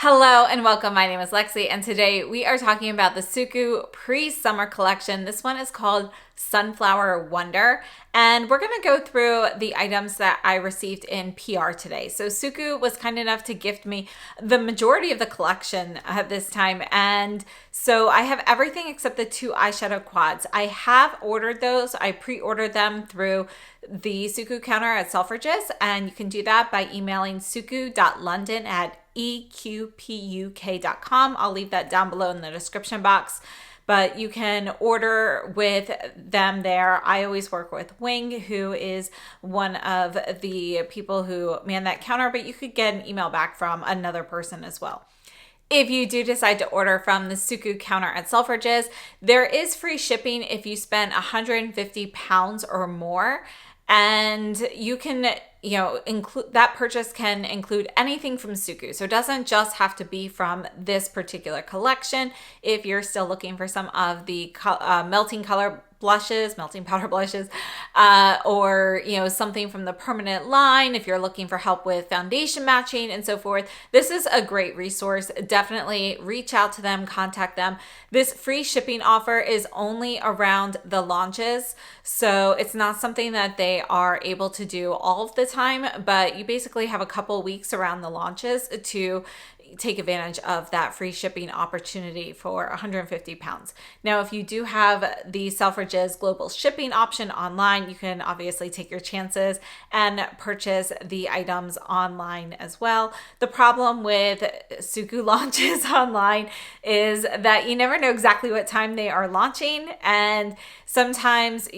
Hello and welcome. My name is Lexi and today we are talking about the SUQQU pre-summer collection. This one is called Sunflower Wonder, and we're going to go through the items that I received in PR today. So SUQQU was kind enough to gift me the majority of the collection at this time, and so I have everything except the two eyeshadow quads. I have ordered those. I pre-ordered them through the SUQQU counter at Selfridges, and you can do that by emailing suqq.london@eqpuk.com. I'll leave that down below in the description box, but you can order with them there. I always work with Wing, who is one of the people who man that counter, but you could get an email back from another person as well. If you do decide to order from the SUQQU counter at Selfridges, there is free shipping if you spend 150 pounds or more. And you can, include that purchase can include anything from SUQQU. So it doesn't just have to be from this particular collection. If you're still looking for some of the melting powder blushes, or something from the permanent line, if you're looking for help with foundation matching and so forth, this is a great resource. Definitely reach out to them, contact them. This free shipping offer is only around the launches, so it's not something that they are able to do all of the time, but you basically have a couple weeks around the launches to take advantage of that free shipping opportunity for 150 pounds. Now, if you do have the Selfridges global shipping option online, you can obviously take your chances and purchase the items online as well. The problem with SUQQU launches online is that you never know exactly what time they are launching, and sometimes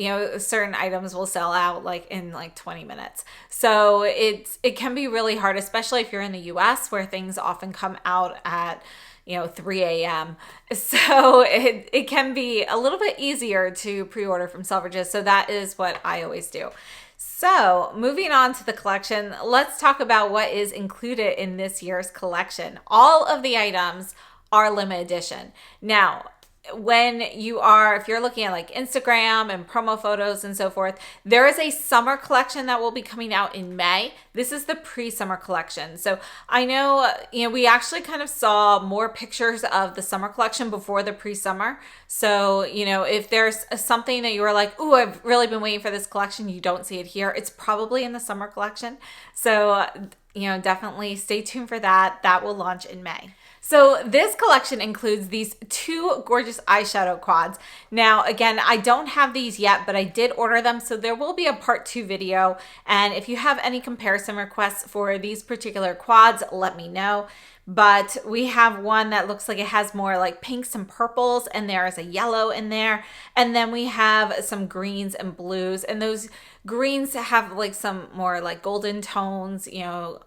certain items will sell out in 20 minutes. So it can be really hard, especially if you're in the US, where things often come out at 3 a.m. So it can be a little bit easier to pre-order from Selfridges. So that is what I always do. So moving on to the collection, let's talk about what is included in this year's collection. All of the items are limited edition. Now, if you're looking at Instagram and promo photos and so forth, there is a summer collection that will be coming out in May. This is the pre-summer collection. So I know, we actually kind of saw more pictures of the summer collection before the pre-summer. So, if there's something that you were like, ooh, I've really been waiting for this collection, you don't see it here, it's probably in the summer collection. So, definitely stay tuned for that. That will launch in May. So this collection includes these two gorgeous eyeshadow quads. Now, again, I don't have these yet, but I did order them, so there will be a part 2 video. And if you have any comparison requests for these particular quads, let me know. But we have one that looks like it has more pinks and purples, and there is a yellow in there. And then we have some greens and blues, and those greens have some more golden tones,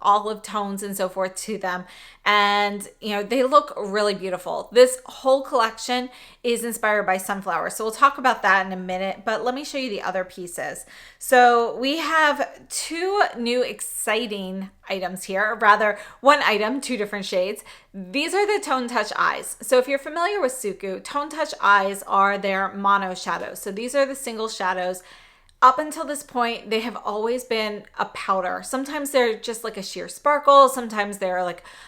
olive tones and so forth to them. And, they look really beautiful. This whole collection is inspired by sunflowers. So we'll talk about that in a minute, but let me show you the other pieces. So we have two new exciting items here, or rather one item, two different shades. These are the Tone Touch eyes. So if you're familiar with SUQQU, Tone Touch eyes are their mono shadows. So these are the single shadows. Up until this point, they have always been a powder. Sometimes they're just a sheer sparkle. Sometimes they're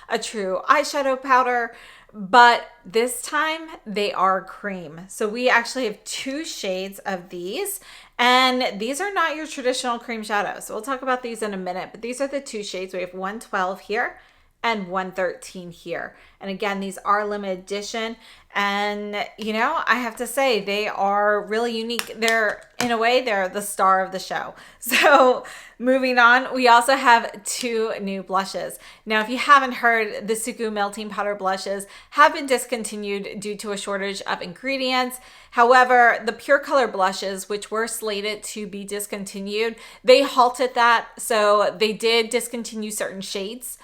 a true eyeshadow powder. But this time they are cream. So we actually have two shades of these. And these are not your traditional cream shadows. So we'll talk about these in a minute. But these are the two shades. We have 112 here and 113 here. And again, these are limited edition. And, I have to say, they are really unique. In a way, they're the star of the show. So moving on, we also have two new blushes. Now, if you haven't heard, the SUQQU melting powder blushes have been discontinued due to a shortage of ingredients. However, the Pure Color blushes, which were slated to be discontinued, they halted that. So they did discontinue certain shades.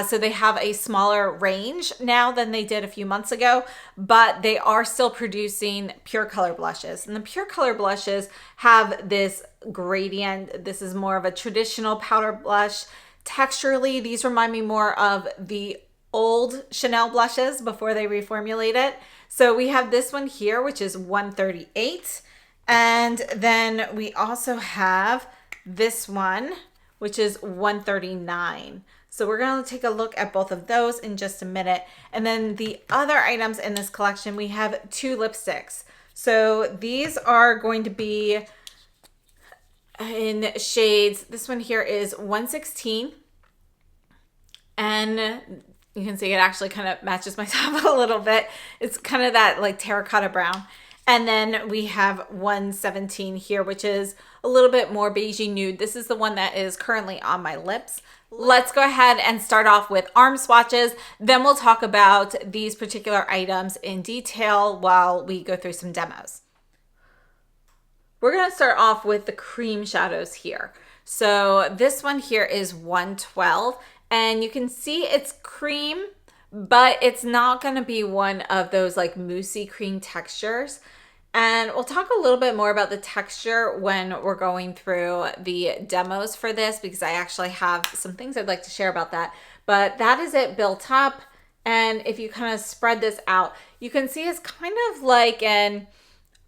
So they have a smaller range now than they did a few months ago, but they are still producing Pure Color blushes. And the Pure Color blushes have this gradient. This is more of a traditional powder blush. Texturally, these remind me more of the old Chanel blushes before they reformulate it. So we have this one here, which is 138. And then we also have this one, which is 139. So we're going to take a look at both of those in just a minute. And then the other items in this collection, we have 2 lipsticks. So these are going to be in shades. This one here is 116. And you can see it actually kind of matches my top a little bit. It's kind of that like terracotta brown. And then we have 117 here, which is a little bit more beigey nude. This is the one that is currently on my lips. Let's go ahead and start off with arm swatches. Then we'll talk about these particular items in detail while we go through some demos. We're going to start off with the cream shadows here. So this one here is 112. And you can see it's cream, but it's not going to be one of those like moussey cream textures. And we'll talk a little bit more about the texture when we're going through the demos for this, because I actually have some things I'd like to share about that. But that is it built up. And if you kind of spread this out, you can see it's kind of like an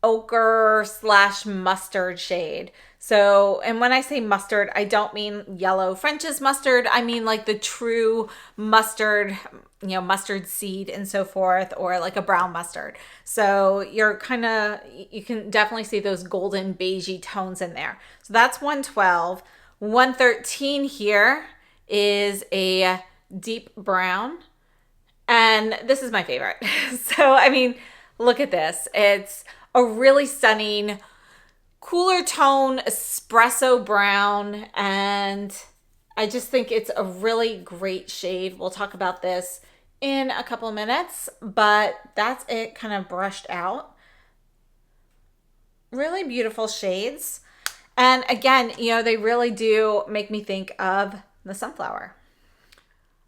ochre / mustard shade. So, and when I say mustard, I don't mean yellow French's mustard. I mean like the true mustard, you know, mustard seed and so forth, or like a brown mustard. So you're kind of, you can definitely see those golden beigey tones in there. So that's 112. 113 here is a deep brown. And this is my favorite. So, I mean, look at this. It's a really stunning cooler tone espresso brown, and I just think it's a really great shade. We'll talk about this in a couple of minutes, but that's it kind of brushed out. Really beautiful shades. And again, you know, they really do make me think of the sunflower.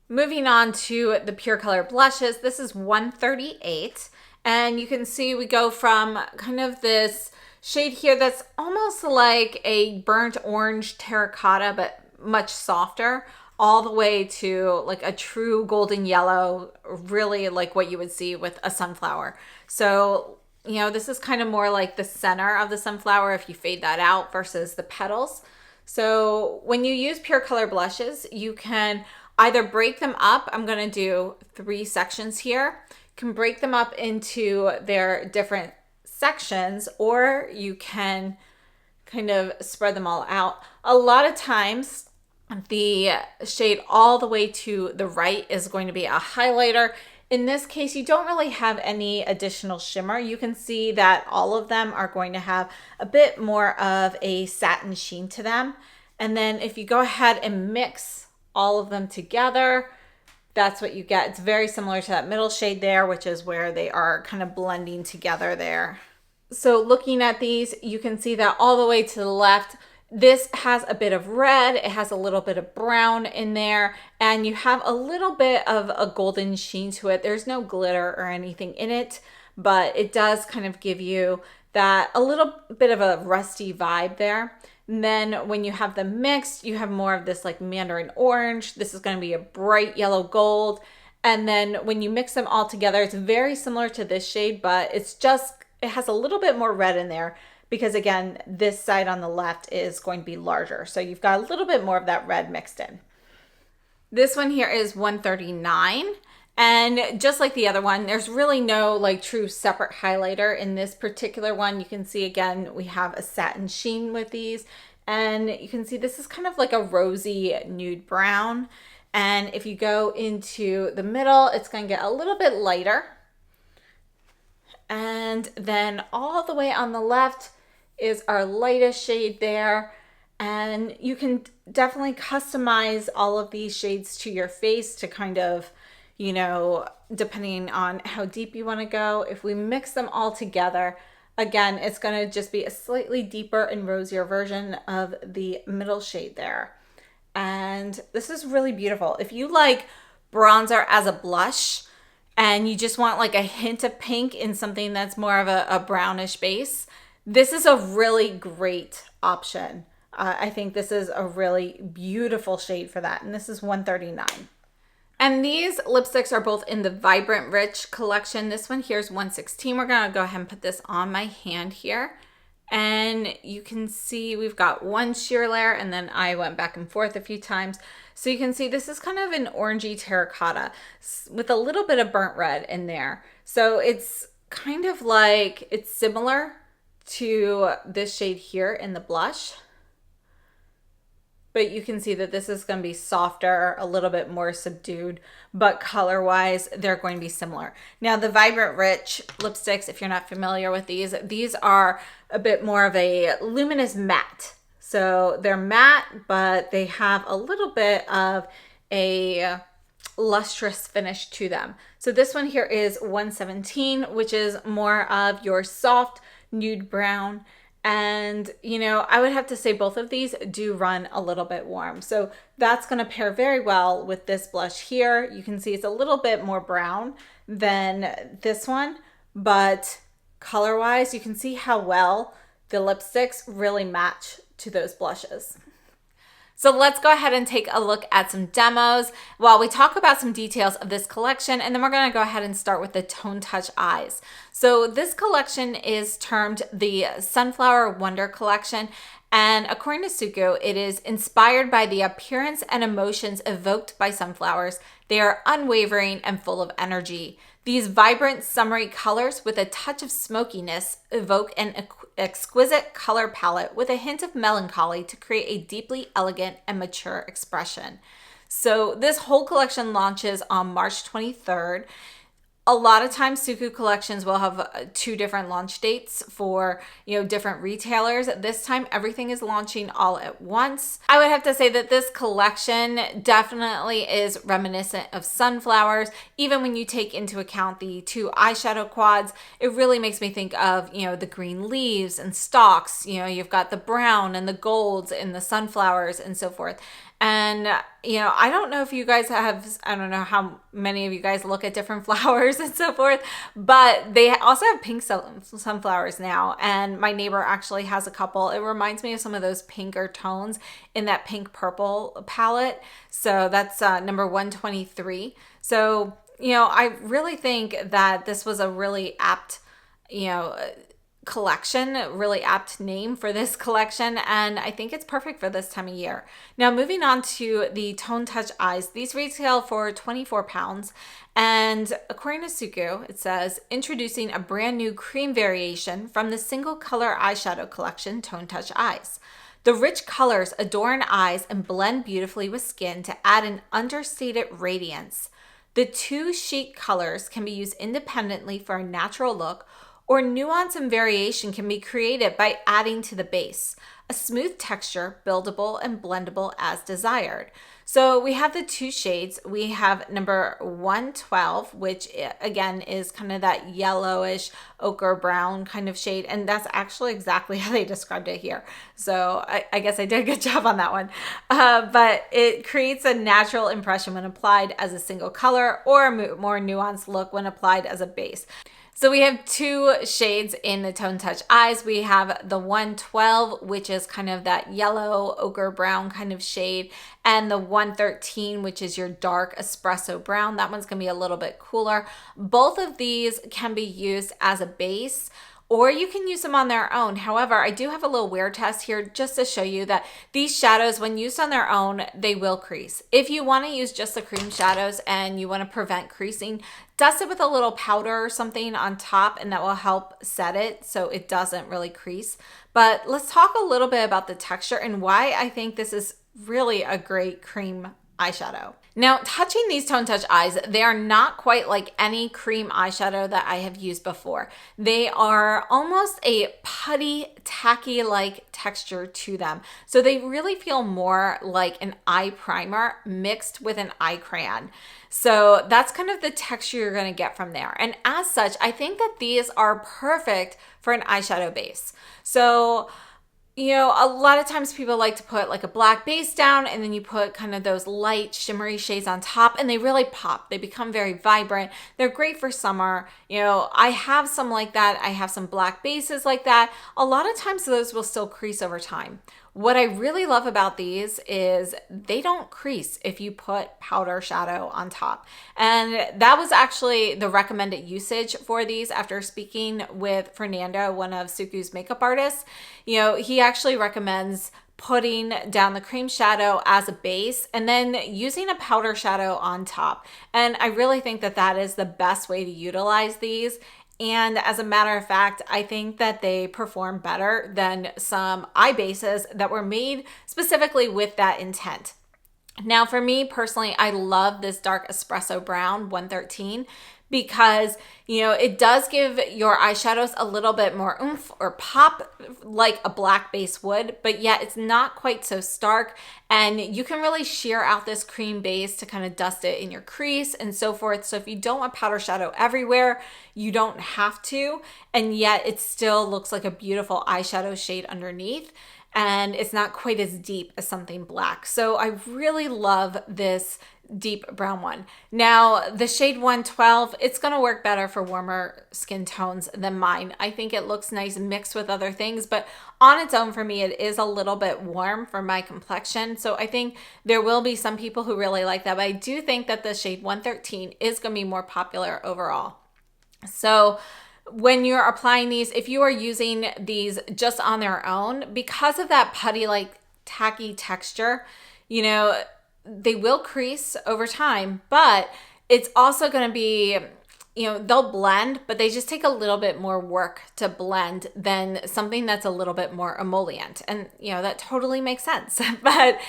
Moving on to the Pure Color blushes. This is 138. And you can see we go from kind of this shade here that's almost like a burnt orange terracotta, but much softer, all the way to like a true golden yellow, really like what you would see with a sunflower. So, you know, this is kind of more like the center of the sunflower if you fade that out versus the petals. So when you use Pure Color blushes, you can either break them up. I'm going to do 3 sections here. You can break them up into their different sections, or you can kind of spread them all out. A lot of times the shade all the way to the right is going to be a highlighter. In this case, you don't really have any additional shimmer. You can see that all of them are going to have a bit more of a satin sheen to them. And then if you go ahead and mix all of them together, that's what you get. It's very similar to that middle shade there, which is where they are kind of blending together there. So looking at these, you can see that all the way to the left, this has a bit of red, it has a little bit of brown in there, and you have a little bit of a golden sheen to it. There's no glitter or anything in it, but it does kind of give you that a little bit of a rusty vibe there. And then when you have them mixed, you have more of this like mandarin orange. This is going to be a bright yellow gold. And then when you mix them all together, it's very similar to this shade, but it's just, it has a little bit more red in there because again, this side on the left is going to be larger. So you've got a little bit more of that red mixed in. This one here is 139. And just like the other one, there's really no like true separate highlighter in this particular one. You can see again, we have a satin sheen with these, and you can see this is kind of like a rosy nude brown. And if you go into the middle, it's going to get a little bit lighter. And then all the way on the left is our lightest shade there. And you can definitely customize all of these shades to your face to kind of, you know, depending on how deep you want to go. If we mix them all together, again, it's going to just be a slightly deeper and rosier version of the middle shade there. And this is really beautiful. If you like bronzer as a blush and you just want like a hint of pink in something that's more of a brownish base, this is a really great option. I think this is a really beautiful shade for that. And this is 139. And these lipsticks are both in the Vibrant Rich collection. This one here is 116. We're going to go ahead and put this on my hand here. And you can see we've got one sheer layer, and then I went back and forth a few times. So you can see this is kind of an orangey terracotta with a little bit of burnt red in there. So it's kind of like, it's similar to this shade here in the blush. But you can see that this is going to be softer, a little bit more subdued, but color-wise, they're going to be similar. Now, the Vibrant Rich lipsticks, if you're not familiar with these are a bit more of a luminous matte. So they're matte, but they have a little bit of a lustrous finish to them. So this one here is 117, which is more of your soft nude brown. And, you know, I would have to say both of these do run a little bit warm. So that's going to pair very well with this blush here. You can see it's a little bit more brown than this one, but color-wise, you can see how well the lipsticks really match to those blushes. So let's go ahead and take a look at some demos while we talk about some details of this collection, and then we're going to go ahead and start with the Tone Touch Eyes. So this collection is termed the Sunflower Wonder Collection, and according to SUQQU, it is inspired by the appearance and emotions evoked by sunflowers. They are unwavering and full of energy. These vibrant, summery colors with a touch of smokiness evoke an exquisite color palette with a hint of melancholy to create a deeply elegant and mature expression. So this whole collection launches on March 23rd. A lot of times SUQQU collections will have two different launch dates for, you know, different retailers. This time everything is launching all at once. I would have to say that this collection definitely is reminiscent of sunflowers. Even when you take into account the two eyeshadow quads, it really makes me think of, you know, the green leaves and stalks. You know, you've got the brown and the golds and the sunflowers and so forth. And, you know, I don't know if you guys have, I don't know how many of you guys look at different flowers and so forth, but they also have pink sunflowers now. And my neighbor actually has a couple. It reminds me of some of those pinker tones in that pink purple palette. So that's number 123. So, you know, I really think that this was a really apt, you know, collection, really apt name for this collection, and I think it's perfect for this time of year. Now moving on to the Tone Touch Eyes, these retail for £24, and according to SUQQU, it says introducing a brand new cream variation from the single color eyeshadow collection Tone Touch Eyes. The rich colors adorn eyes and blend beautifully with skin to add an understated radiance. The two chic colors can be used independently for a natural look, or nuance and variation can be created by adding to the base. A smooth texture, buildable and blendable as desired. So we have the two shades. We have number 112, which again is kind of that yellowish ochre brown kind of shade. And that's actually exactly how they described it here. So I guess I did a good job on that one. But it creates a natural impression when applied as a single color, or a more nuanced look when applied as a base. So we have two shades in the Tone Touch Eyes. We have the 112, which is kind of that yellow ochre brown kind of shade, and the 113, which is your dark espresso brown. That one's gonna be a little bit cooler. Both of these can be used as a base, or you can use them on their own. However, I do have a little wear test here just to show you that these shadows, when used on their own, they will crease. If you want to use just the cream shadows and you want to prevent creasing, dust it with a little powder or something on top, and that will help set it so it doesn't really crease. But let's talk a little bit about the texture and why I think this is really a great cream eyeshadow. Now, touching these Tone Touch Eyes, they are not quite like any cream eyeshadow that I have used before. They are almost a putty, tacky-like texture to them. So they really feel more like an eye primer mixed with an eye crayon. So that's kind of the texture you're going to get from there. And as such, I think that these are perfect for an eyeshadow base. So, you know, a lot of times people like to put like a black base down, and then you put kind of those light shimmery shades on top, and they really pop. They become very vibrant. They're great for summer. You know, I have some like that. I have some black bases like that. A lot of times those will still crease over time. What I really love about these is they don't crease if you put powder shadow on top. And that was actually the recommended usage for these after speaking with Fernando, one of SUQQU's makeup artists. You know, he actually recommends putting down the cream shadow as a base and then using a powder shadow on top. And I really think that that is the best way to utilize these. And as a matter of fact, I think that they perform better than some eye bases that were made specifically with that intent. Now, for me personally, I love this dark espresso brown 113 because, you know, it does give your eyeshadows a little bit more oomph or pop like a black base would, but yet it's not quite so stark. And you can really sheer out this cream base to kind of dust it in your crease and so forth. So if you don't want powder shadow everywhere, you don't have to, and yet it still looks like a beautiful eyeshadow shade underneath. And it's not quite as deep as something black. So I really love this deep brown one. Now, the shade 112, it's going to work better for warmer skin tones than mine. I think it looks nice mixed with other things, but on its own for me, it is a little bit warm for my complexion. So I think there will be some people who really like that, but I do think that the shade 113 is going to be more popular overall. So when you're applying these, if you are using these just on their own, because of that putty-like tacky texture, you know, they will crease over time, but it's also going to be, you know, they'll blend, but they just take a little bit more work to blend than something that's a little bit more emollient. And, you know, that totally makes sense. But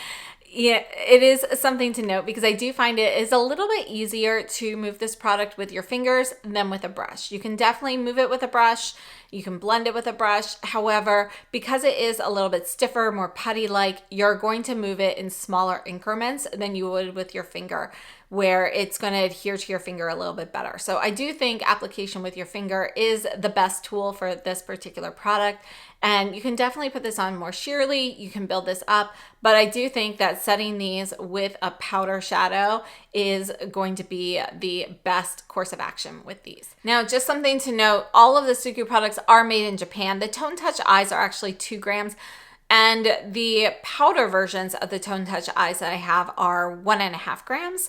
yeah, it is something to note because I do find it is a little bit easier to move this product with your fingers than with a brush. You can definitely move it with a brush. You can blend it with a brush. However, because it is a little bit stiffer, more putty-like, you're going to move it in smaller increments than you would with your finger, where it's going to adhere to your finger a little bit better. So I do think application with your finger is the best tool for this particular product. And you can definitely put this on more sheerly. You can build this up. But I do think that setting these with a powder shadow is going to be the best course of action with these. Now, just something to note, all of the SUQQU products are made in Japan. The Tone Touch eyes are actually 2 grams. And the powder versions of the Tone Touch eyes that I have are 1.5 grams.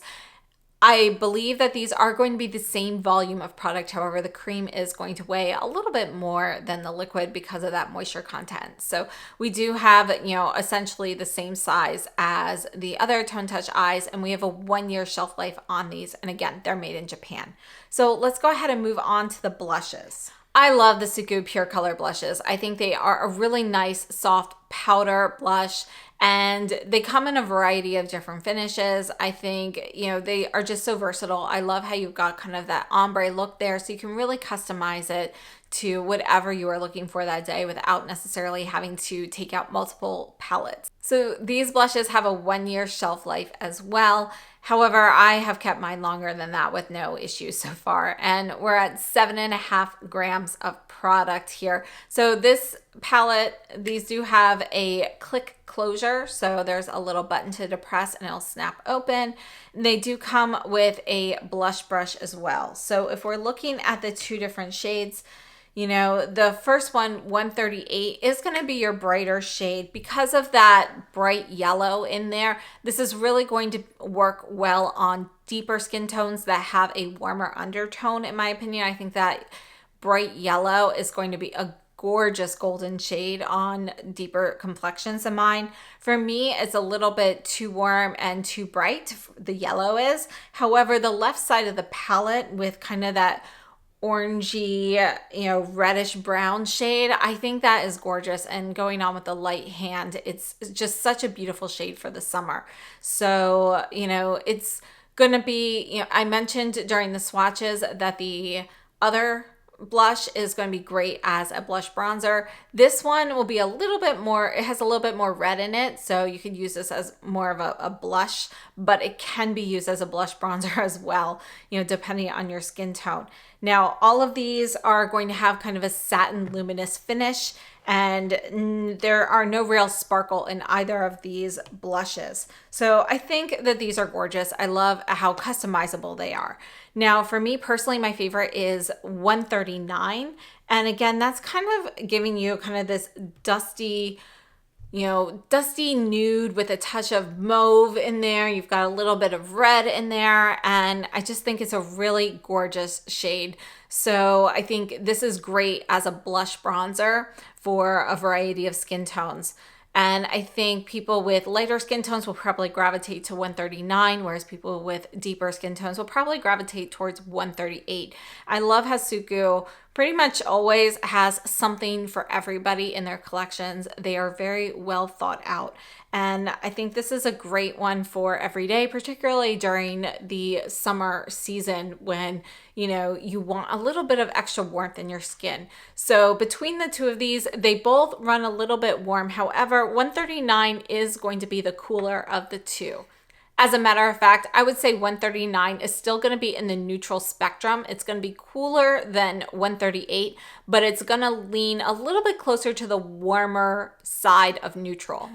I believe that these are going to be the same volume of product. However, the cream is going to weigh a little bit more than the liquid because of that moisture content. So we do have, you know, essentially the same size as the other Tone Touch eyes, and we have a 1-year shelf life on these. And again, they're made in Japan. So let's go ahead and move on to the blushes. I love the SUQQU Pure Color blushes. I think they are a really nice, soft powder blush, and they come in a variety of different finishes. I think, you know, they are just so versatile. I love how you've got kind of that ombre look there, so you can really customize it to whatever you are looking for that day without necessarily having to take out multiple palettes. So these blushes have a 1-year shelf life as well. However, I have kept mine longer than that with no issues so far. And we're at 7.5 grams of product here. So this palette, these do have a click closure. So there's a little button to depress and it'll snap open. And they do come with a blush brush as well. So if we're looking at the 2 different shades, you know, the first one, 138, is going to be your brighter shade because of that bright yellow in there. This is really going to work well on deeper skin tones that have a warmer undertone, in my opinion. I think that bright yellow is going to be a gorgeous golden shade on deeper complexions than mine. For me, it's a little bit too warm and too bright, the yellow is. However, the left side of the palette with kind of that orangey, you know, reddish brown shade, I think that is gorgeous. And going on with the light hand, it's just such a beautiful shade for the summer. So, you know, it's gonna be, you know, I mentioned during the swatches that the other blush is going to be great as a blush bronzer. This one will be a little bit more, it has a little bit more red in it, so you could use this as more of a blush, but it can be used as a blush bronzer as well, you know, depending on your skin tone. Now, all of these are going to have kind of a satin luminous finish, and there are no real sparkle in either of these blushes. So I think that these are gorgeous. I love how customizable they are. Now, for me personally, my favorite is 139. And again, that's kind of giving you kind of this dusty dusty nude with a touch of mauve in there. You've got a little bit of red in there, and I just think it's a really gorgeous shade. So I think this is great as a blush bronzer for a variety of skin tones. And I think people with lighter skin tones will probably gravitate to 139, whereas people with deeper skin tones will probably gravitate towards 138. I love how SUQQU pretty much always has something for everybody in their collections. They are very well thought out. And I think this is a great one for every day, particularly during the summer season when, you want a little bit of extra warmth in your skin. So between the two of these, they both run a little bit warm. However, 139 is going to be the cooler of the two. As a matter of fact, I would say 139 is still going to be in the neutral spectrum. It's going to be cooler than 138, but it's going to lean a little bit closer to the warmer side of neutral.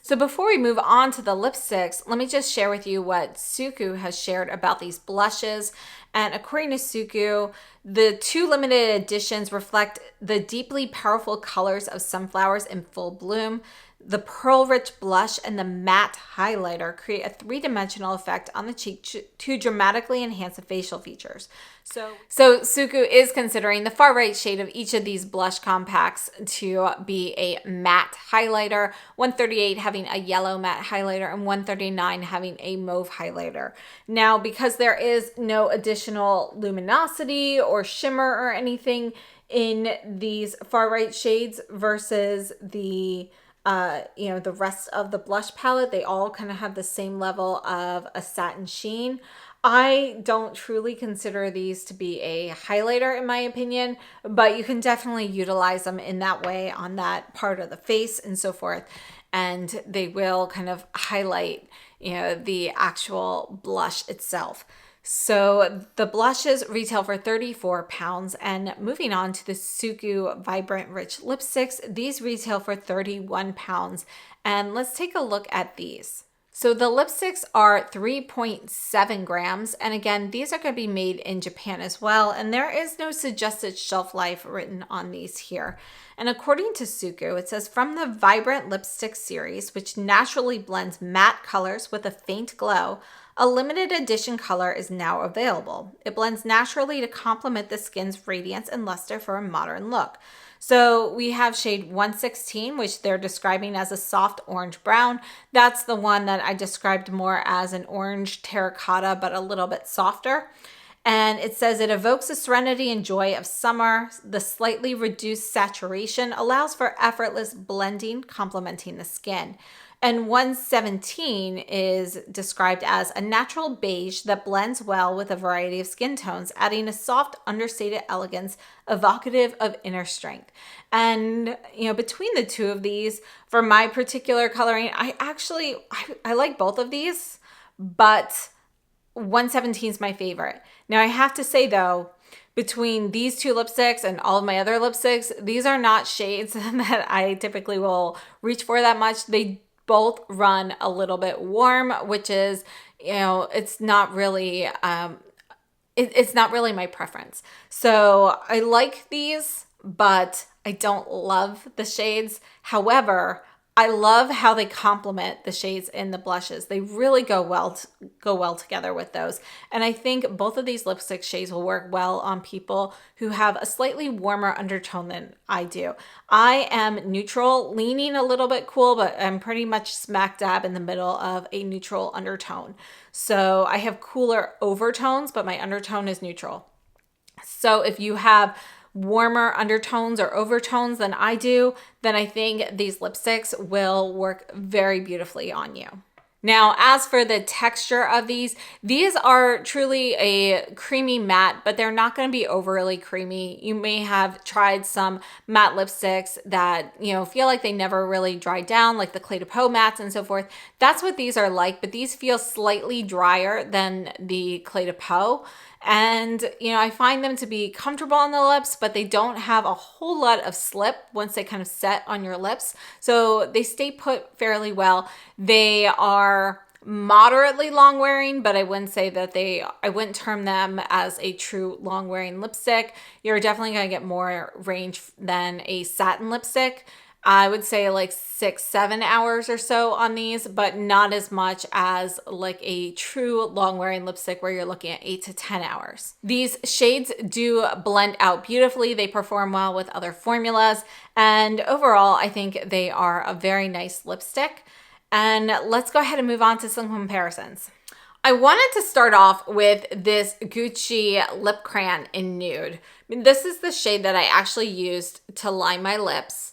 So before we move on to the lipsticks, let me just share with you what SUQQU has shared about these blushes. And according to SUQQU, the two limited editions reflect the deeply powerful colors of sunflowers in full bloom. The pearl-rich blush and the matte highlighter create a three-dimensional effect on the cheek to dramatically enhance the facial features. So SUQQU is considering the far right shade of each of these blush compacts to be a matte highlighter, 138 having a yellow matte highlighter and 139 having a mauve highlighter. Now, because there is no additional luminosity or shimmer or anything in these far right shades versus the the rest of the blush palette, they all kind of have the same level of a satin sheen. I don't truly consider these to be a highlighter in my opinion, but you can definitely utilize them in that way on that part of the face and so forth. And they will kind of highlight, the actual blush itself. So the blushes retail for £34. And moving on to the SUQQU Vibrant Rich Lipsticks, these retail for £31. And let's take a look at these. So the lipsticks are 3.7 grams. And again, these are going to be made in Japan as well. And there is no suggested shelf life written on these here. And according to SUQQU, it says, from the Vibrant Lipstick series, which naturally blends matte colors with a faint glow, a limited edition color is now available. It blends naturally to complement the skin's radiance and luster for a modern look. So we have shade 116, which they're describing as a soft orange brown. That's the one that I described more as an orange terracotta, but a little bit softer. And it says it evokes the serenity and joy of summer. The slightly reduced saturation allows for effortless blending, complementing the skin. And 117 is described as a natural beige that blends well with a variety of skin tones, adding a soft, understated elegance evocative of inner strength. And, between the two of these, for my particular coloring, I like both of these, but 117 is my favorite. Now, I have to say, though, between these two lipsticks and all of my other lipsticks, these are not shades that I typically will reach for that much. They both run a little bit warm, which is, it's not really, it's not really my preference. So I like these, but I don't love the shades. However, I love how they complement the shades in the blushes. They really go well together with those. And I think both of these lipstick shades will work well on people who have a slightly warmer undertone than I do. I am neutral, leaning a little bit cool, but I'm pretty much smack dab in the middle of a neutral undertone. So I have cooler overtones, but my undertone is neutral. So if you have warmer undertones or overtones than I do, then I think these lipsticks will work very beautifully on you. Now, as for the texture of these are truly a creamy matte, but they're not going to be overly creamy. You may have tried some matte lipsticks that, feel like they never really dry down, like the Cle de Peau mattes and so forth. That's what these are like, but these feel slightly drier than the Cle de Peau. And, I find them to be comfortable on the lips, but they don't have a whole lot of slip once they kind of set on your lips. So they stay put fairly well. They are moderately long wearing, but I wouldn't say that I wouldn't term them as a true long wearing lipstick. You're definitely going to get more range than a satin lipstick. I would say like 6-7 hours or so on these, but not as much as like a true long wearing lipstick where you're looking at 8 to 10 hours. These shades do blend out beautifully. They perform well with other formulas. And overall, I think they are a very nice lipstick. And let's go ahead and move on to some comparisons. I wanted to start off with this Gucci lip crayon in nude. I mean, this is the shade that I actually used to line my lips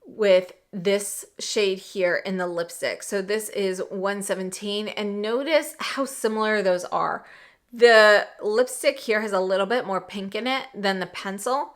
with this shade here in the lipstick. So this is 117, and notice how similar those are. The lipstick here has a little bit more pink in it than the pencil,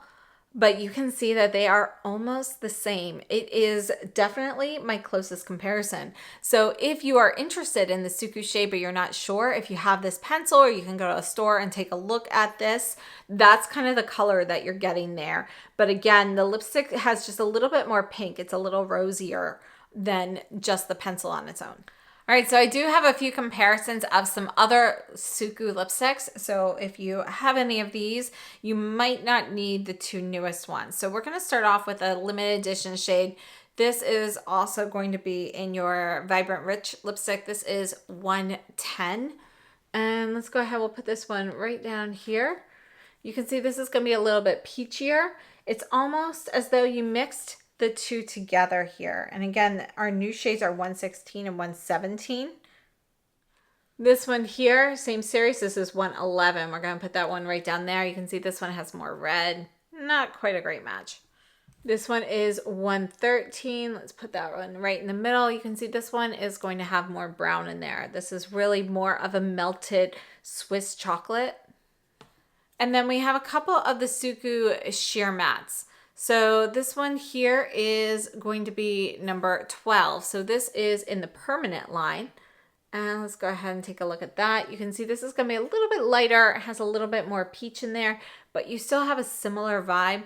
but you can see that they are almost the same. It is definitely my closest comparison. So if you are interested in the SUQQU shade, but you're not sure if you have this pencil, or you can go to a store and take a look at this, that's kind of the color that you're getting there. But again, the lipstick has just a little bit more pink. It's a little rosier than just the pencil on its own. All right, so I do have a few comparisons of some other SUQQU lipsticks. So if you have any of these, you might not need the two newest ones. So we're gonna start off with a limited edition shade. This is also going to be in your Vibrant Rich lipstick. This is 110. And let's go ahead, we'll put this one right down here. You can see this is gonna be a little bit peachier. It's almost as though you mixed the two together here. And again, our new shades are 116 and 117. This one here, same series, this is 111. We're gonna put that one right down there. You can see this one has more red. Not quite a great match. This one is 113. Let's put that one right in the middle. You can see this one is going to have more brown in there. This is really more of a melted Swiss chocolate. And then we have a couple of the SUQQU sheer mattes. So this one here is going to be number 12. So this is in the permanent line. And let's go ahead and take a look at that. You can see this is going to be a little bit lighter. It has a little bit more peach in there, but you still have a similar vibe.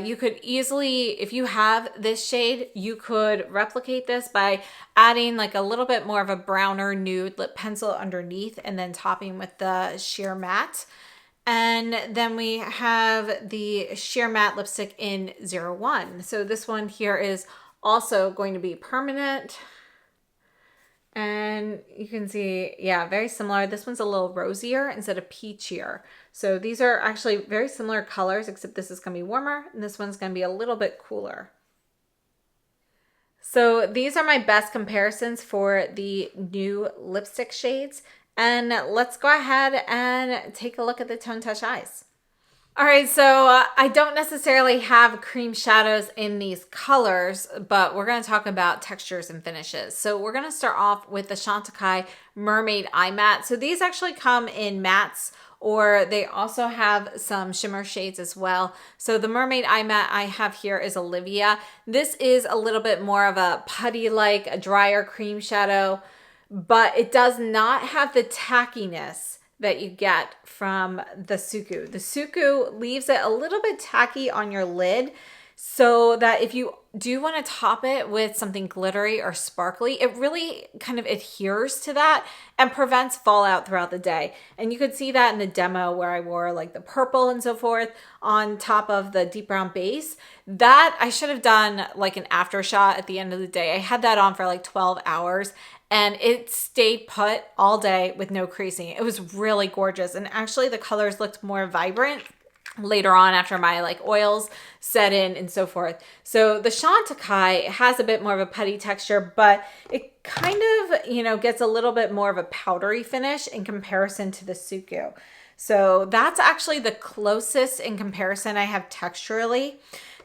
You could easily, if you have this shade, you could replicate this by adding like a little bit more of a browner nude lip pencil underneath and then topping with the sheer matte. And then we have the sheer matte lipstick in 01. So this one here is also going to be permanent. And you can see, yeah, very similar. This one's a little rosier instead of peachier. So these are actually very similar colors, except this is going to be warmer and this one's going to be a little bit cooler. So these are my best comparisons for the new lipstick shades. And let's go ahead and take a look at the Tone Touch eyes. All right, so I don't necessarily have cream shadows in these colors, but we're going to talk about textures and finishes. So we're going to start off with the Chantecaille Mermaid Eye Matte. So these actually come in mattes, or they also have some shimmer shades as well. So the Mermaid Eye Matte I have here is Olivia. This is a little bit more of a putty-like, a drier cream shadow, but it does not have the tackiness that you get from the SUQQU. The SUQQU leaves it a little bit tacky on your lid, so that if you do want to top it with something glittery or sparkly, it really kind of adheres to that and prevents fallout throughout the day. And you could see that in the demo where I wore like the purple and so forth on top of the deep brown base. That I should have done like an after shot at the end of the day. I had that on for like 12 hours and it stayed put all day with no creasing. It was really gorgeous. And actually the colors looked more vibrant later on after my like oils set in and so forth. So the Chantecaille has a bit more of a putty texture, but it kind of, you know, gets a little bit more of a powdery finish in comparison to the SUQQU. So that's actually the closest in comparison I have texturally.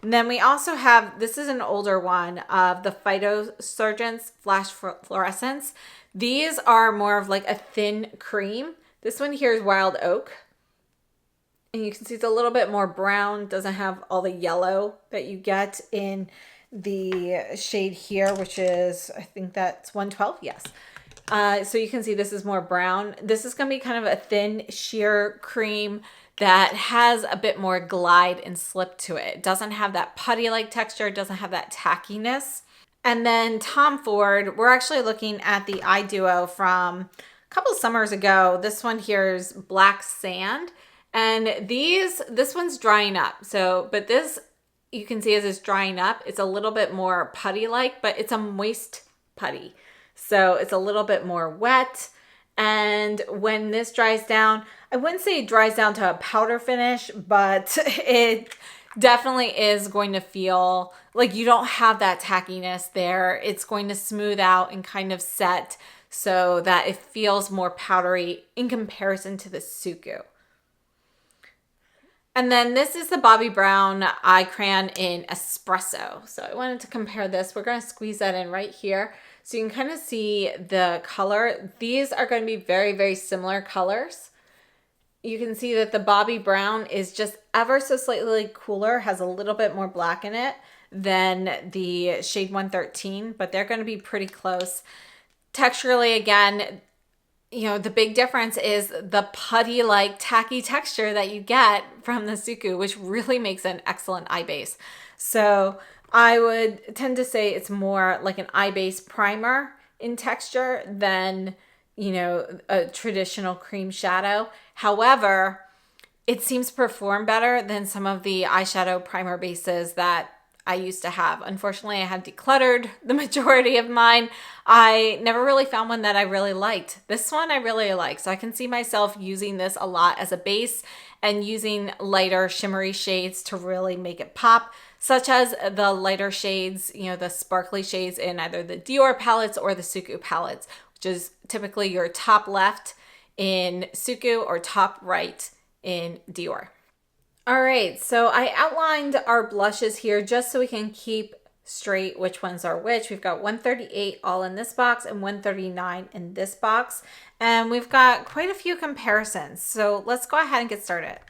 And then we also have, this is an older one of the Phytosurgence Flash Fluorescence. These are more of like a thin cream. This one here is Wild Oak. And you can see it's a little bit more brown, doesn't have all the yellow that you get in the shade here, which is, I think that's 112, yes. So you can see this is more brown. This is going to be kind of a thin sheer cream that has a bit more glide and slip to it. It doesn't have that putty-like texture, it doesn't have that tackiness. And then Tom Ford, we're actually looking at the eye duo from a couple summers ago. This one here is Black Sand. And this one's drying up. So, but this you can see as it's drying up, it's a little bit more putty-like, but it's a moist putty. So it's a little bit more wet. And when this dries down, I wouldn't say it dries down to a powder finish, but it definitely is going to feel like you don't have that tackiness there. It's going to smooth out and kind of set so that it feels more powdery in comparison to the SUQQU. And then this is the Bobbi Brown Eye Crayon in Espresso. So I wanted to compare this. We're going to squeeze that in right here so you can kind of see the color. These are going to be very, very similar colors. You can see that the Bobbi Brown is just ever so slightly cooler, has a little bit more black in it than the shade 113, but they're going to be pretty close. Texturally, again, you know, the big difference is the putty-like tacky texture that you get from the SUQQU, which really makes an excellent eye base. So I would tend to say it's more like an eye base primer in texture than, you know, a traditional cream shadow. However, it seems to perform better than some of the eyeshadow primer bases that I used to have. Unfortunately, I have decluttered the majority of mine. I never really found one that I really liked. This one I really like, so I can see myself using this a lot as a base and using lighter shimmery shades to really make it pop, such as the lighter shades, you know, the sparkly shades in either the Dior palettes or the SUQQU palettes, which is typically your top left in SUQQU or top right in Dior. All right, so I outlined our blushes here just so we can keep straight which ones are which. We've got 138 all in this box and 139 in this box. And we've got quite a few comparisons. So let's go ahead and get started.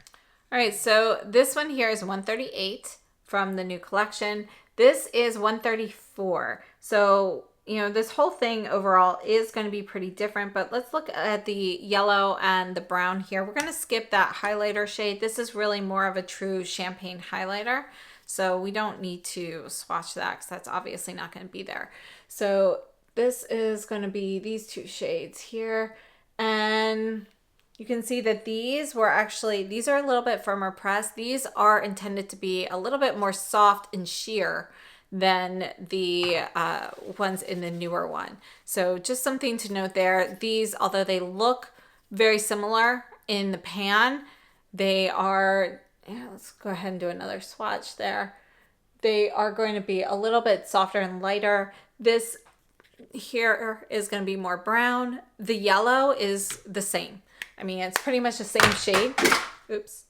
All right, so this one here is 138 from the new collection. This is 134. So, you know, this whole thing overall is going to be pretty different, but let's look at the yellow and the brown here. We're going to skip that highlighter shade. This is really more of a true champagne highlighter, so we don't need to swatch that because that's obviously not going to be there. So this is going to be these two shades here, and you can see that these are a little bit firmer pressed. These are intended to be a little bit more soft and sheer than the ones in the newer one. So just something to note there. These, although they look very similar in the pan, they are, let's go ahead and do another swatch there. They are going to be a little bit softer and lighter. This here is going to be more brown. The yellow is the same. I mean, it's pretty much the same shade. Oops.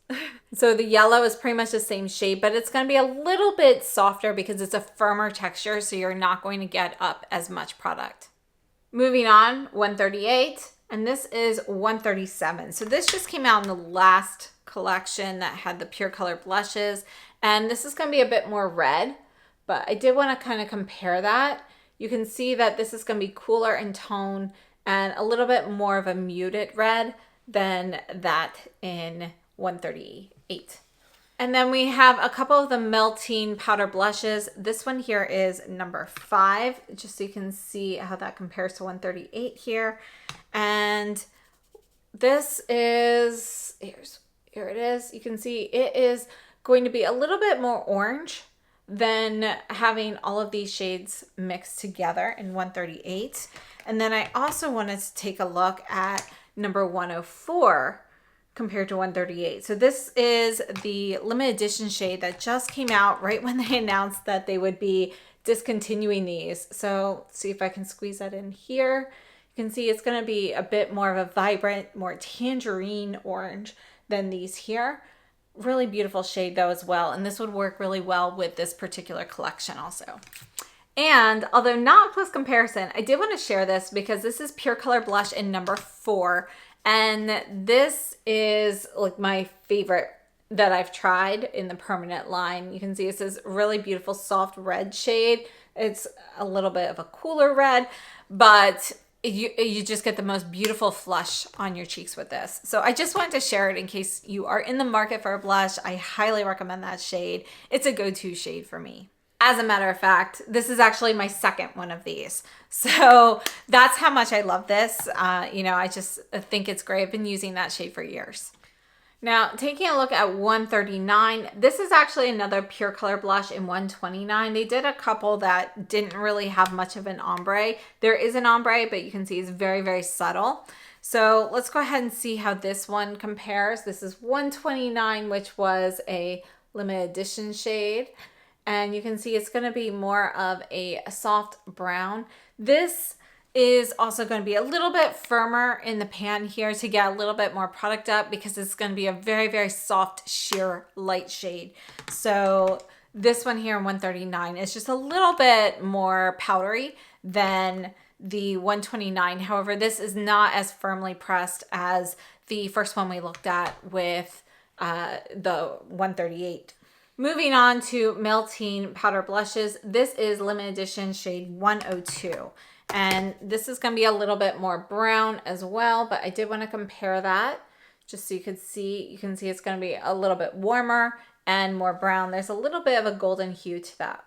So the yellow is pretty much the same shade, but it's going to be a little bit softer because it's a firmer texture, so you're not going to get up as much product. Moving on, 138, and this is 137. So this just came out in the last collection that had the Pure Color blushes, and this is going to be a bit more red, but I did want to kind of compare that. You can see that this is going to be cooler in tone and a little bit more of a muted red than that in 138. And then we have a couple of the melting powder blushes. This one here is number 5, just so you can see how that compares to 138 here. And this is, here it is. You can see it is going to be a little bit more orange than having all of these shades mixed together in 138. And then I also wanted to take a look at number 104 compared to 138. So this is the limited edition shade that just came out right when they announced that they would be discontinuing these. So let's see if I can squeeze that in here. You can see it's going to be a bit more of a vibrant, more tangerine orange than these here. Really beautiful shade though as well. And this would work really well with this particular collection also. And although not a close comparison, I did want to share this because this is Pure Color blush in number 4. And this is like my favorite that I've tried in the permanent line. You can see this is really beautiful soft red shade. It's a little bit of a cooler red, but you just get the most beautiful flush on your cheeks with this. So I just wanted to share it in case you are in the market for a blush. I highly recommend that shade. It's a go-to shade for me. As a matter of fact, this is actually my second one of these. So that's how much I love this. You know, I just think it's great. I've been using that shade for years. Now, taking a look at 139, this is actually another pure color blush in 129. They did a couple that didn't really have much of an ombre. There is an ombre, but you can see it's very, very subtle. So let's go ahead and see how this one compares. This is 129, which was a limited edition shade. And you can see it's going to be more of a soft brown. This is also going to be a little bit firmer in the pan here to get a little bit more product up, because it's going to be a very, very soft, sheer light shade. So this one here in 139 is just a little bit more powdery than the 129. However, this is not as firmly pressed as the first one we looked at with the 138. Moving on to Melting Powder Blushes. This is limited edition shade 102. And this is going to be a little bit more brown as well, but I did want to compare that just so you could see. You can see it's going to be a little bit warmer and more brown. There's a little bit of a golden hue to that.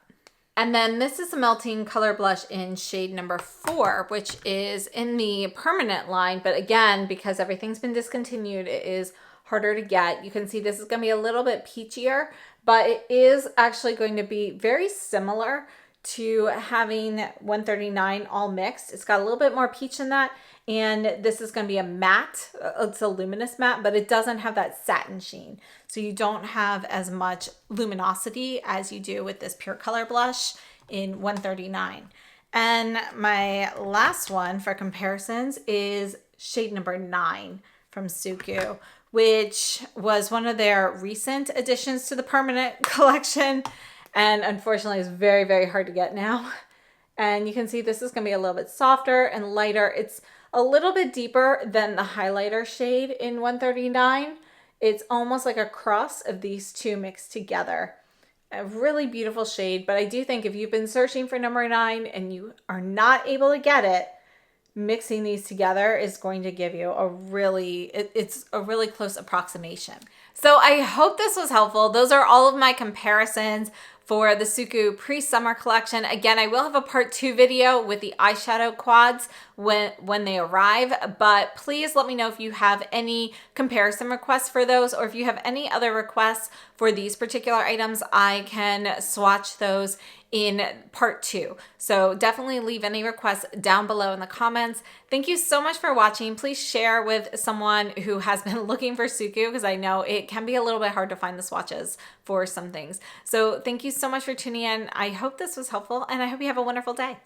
And then this is a melting color blush in shade number 4, which is in the permanent line. But again, because everything's been discontinued, it is harder to get. You can see this is going to be a little bit peachier, but it is actually going to be very similar to having 139 all mixed. It's got a little bit more peach in that, and this is going to be a matte. It's a luminous matte, but it doesn't have that satin sheen, so you don't have as much luminosity as you do with this pure color blush in 139. And my last one for comparisons is shade number 9 from SUQQU, which was one of their recent additions to the permanent collection. And unfortunately, it's very, very hard to get now. And you can see this is going to be a little bit softer and lighter. It's a little bit deeper than the highlighter shade in 139. It's almost like a cross of these two mixed together. A really beautiful shade, but I do think if you've been searching for number 9 and you are not able to get it, mixing these together is going to give you a really, it's a really close approximation. So I hope this was helpful. Those are all of my comparisons for the SUQQU pre-summer collection. Again, I will have a part 2 video with the eyeshadow quads when they arrive, but please let me know if you have any comparison requests for those, or if you have any other requests for these particular items. I can swatch those in part 2. So definitely leave any requests down below in the comments. Thank you so much for watching. Please share with someone who has been looking for SUQQU, because I know it can be a little bit hard to find the swatches for some things. So thank you so much for tuning in. I hope this was helpful, and I hope you have a wonderful day.